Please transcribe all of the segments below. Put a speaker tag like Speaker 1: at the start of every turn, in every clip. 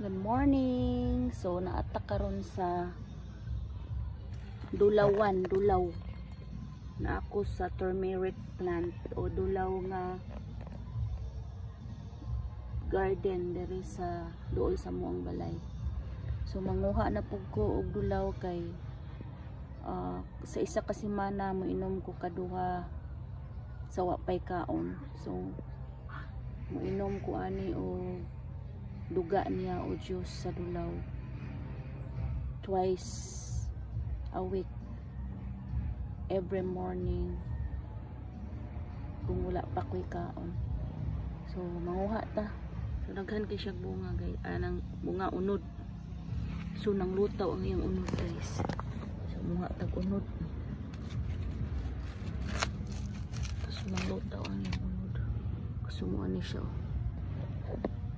Speaker 1: Good morning. So naata karon sa dulawan, dulaw na ako sa turmeric plant o dulaw nga garden diri sa dool sa muang balay. So manguha na pug ko og dulaw kay sa isa ka semana mo inom ko kaduha sa wapay kaon. So mo inom ko ani o duga niya o juice sa dulaw twice a week, every morning kung wala pa ko'y kaon. So manguha ta. So daghan kay siya bunga guys, anang bunga unod. So nang lutaw ang iyang unod guys. So manguha tag unod. So nang lutaw ang iyang unod. Kasumuan ni siya.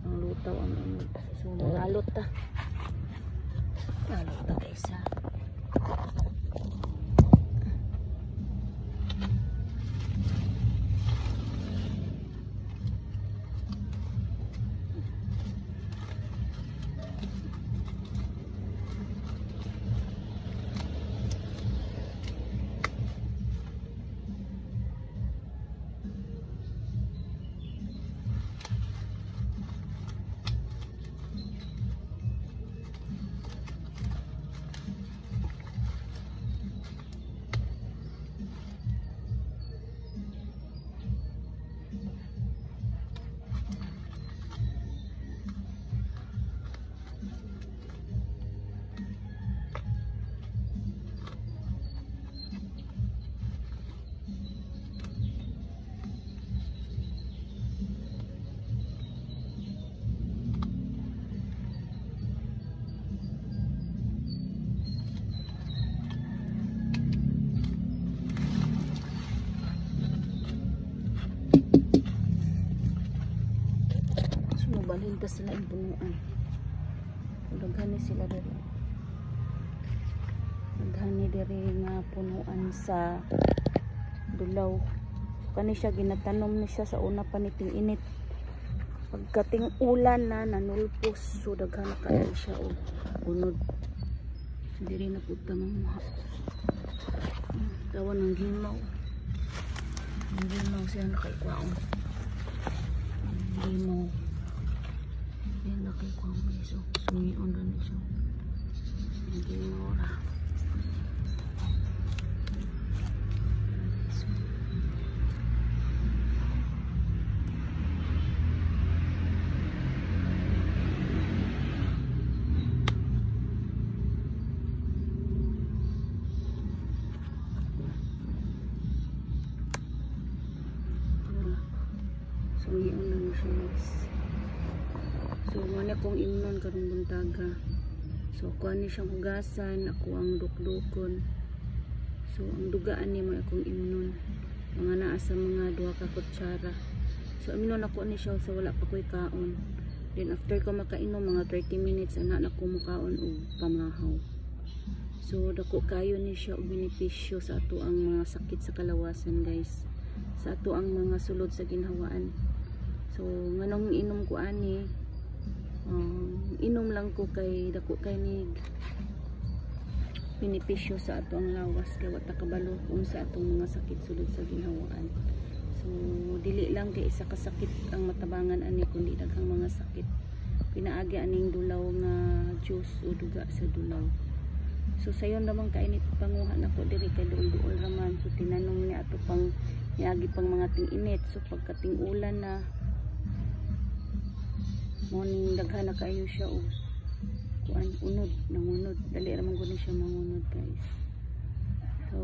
Speaker 1: Ang lutaw ang unod. So mangalot ta. Mangalot ta guys ha. Balhin pa sila ang punuan. Daghan sila diri. Daghan diri nga punuan sa dulaw. Kani siya ginatanom ni siya sa una pa niting init. Pagkating ulan na nanulpos, so daghan na kayo siya o unod. Diri na puta mga tawan ng gimaw. Ang gimaw siya nakaikwaon. Gimaw. Yan laki ko ang iso. Sungion rin iso. Hindi mo ora. Sungion rin iso guys. So mana kong imnon karong buntaga. So ako ani siyang hugasan, ako ang dukdukon. So ang dugaan ni mo akong imnon. Mga naa sa mga 2 ka kutsara. So imnon ako ni siya sa wala pa ko'y kaon. Then after ko makainom mga 30 minutes ana na ko mukaon og pamahaw. So dako kayo ni siya og benepisyo sa ato ang mga sakit sa kalawasan guys. Sa ato ang mga sulod sa ginhawaan. So nganong inom ko ani inom lang ko kay dako kay ni benepisyo sa ato ang lawas kay wata kabalo kung sa atong mga sakit sulod sa ginhawaan. So dili lang kay isa ka sakit ang matabangan ani kundi daghang mga sakit. Pinaagi aning dulaw nga juice o duga sa dulaw. So sayon namang kay ni panguha nako diri kay duol raman. So tinanong ni ato pang niagi pang mga ting-init. So pagkating ulan na morning daghan na kayo siya o kuan unod nangunod dali ramang guni siya mangunod guys. So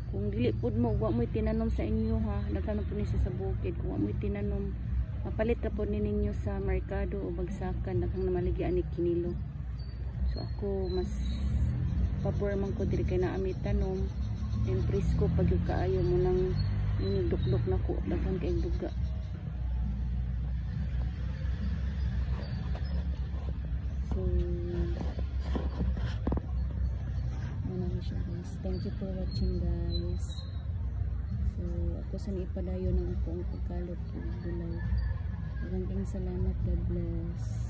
Speaker 1: kung dili pud mo wa mo tinanom sa inyo ha, daghan po ni sa bukid. Kung wa mo tinanom mapalit ra po ninyo sa merkado o bagsakan daghang namaligyan ni kinilo. So ako mas papor man ko diri kay naami tanom and presko pag kaayo mo nang dukdok na ko daghang kay duga. So, thank you for watching guys. So, ako sa ipadayon ng akong pagkalot ng dulaw. Maraming salamat. God bless.